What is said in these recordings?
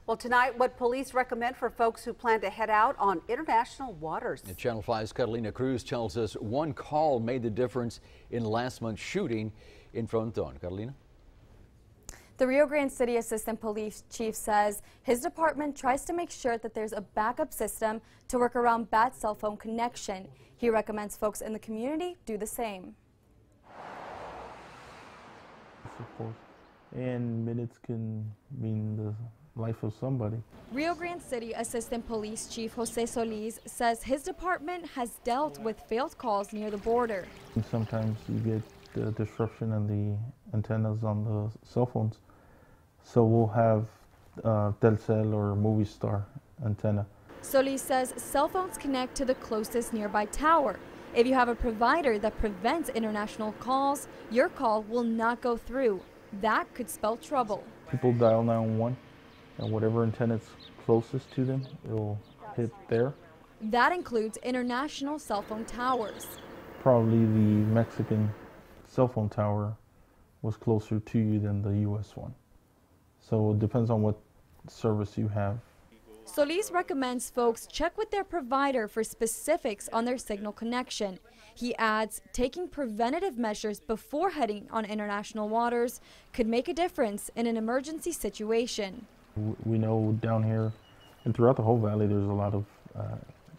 Well, tonight, what police recommend for folks who plan to head out on international waters. Channel 5's Catalina Cruz tells us one call made the difference in last month's shooting in Fronton. Catalina? The Rio Grande City Assistant Police Chief says his department tries to make sure that there's a backup system to work around bad cell phone connection. He recommends folks in the community do the same. Of course, and minutes can mean the life of somebody. Rio Grande City Assistant Police Chief Jose Solis says his department has dealt with failed calls near the border. Sometimes you get the disruption in the antennas on the cell phones. So we'll have Telcel or Movistar antenna. Solis says cell phones connect to the closest nearby tower. If you have a provider that prevents international calls, your call will not go through. That could spell trouble. People dial 911 and whatever antenna is closest to them, it will hit there. That includes international cell phone towers. Probably the Mexican cell phone tower was closer to you than the U.S. one. So it depends on what service you have. Solis recommends folks check with their provider for specifics on their signal connection. He adds, taking preventative measures before heading on international waters could make a difference in an emergency situation. We know down here and throughout the whole valley there's a lot of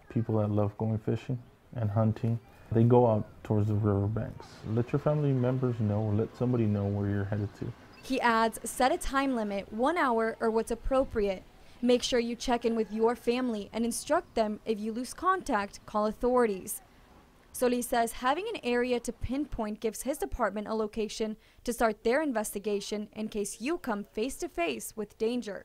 people that love going fishing and hunting. They go out towards the riverbanks. Let your family members know, or let somebody know where you're headed to. He adds, set a time limit, 1 hour or what's appropriate. Make sure you check in with your family and instruct them if you lose contact, call authorities. Solis says having an area to pinpoint gives his department a location to start their investigation in case you come face to face with danger.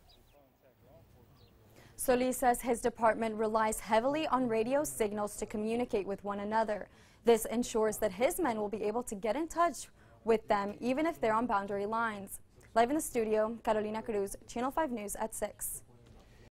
Solis says his department relies heavily on radio signals to communicate with one another. This ensures that his men will be able to get in touch with them even if they're on boundary lines. Live in the studio, Catalina Cruz, Channel 5 News at 6.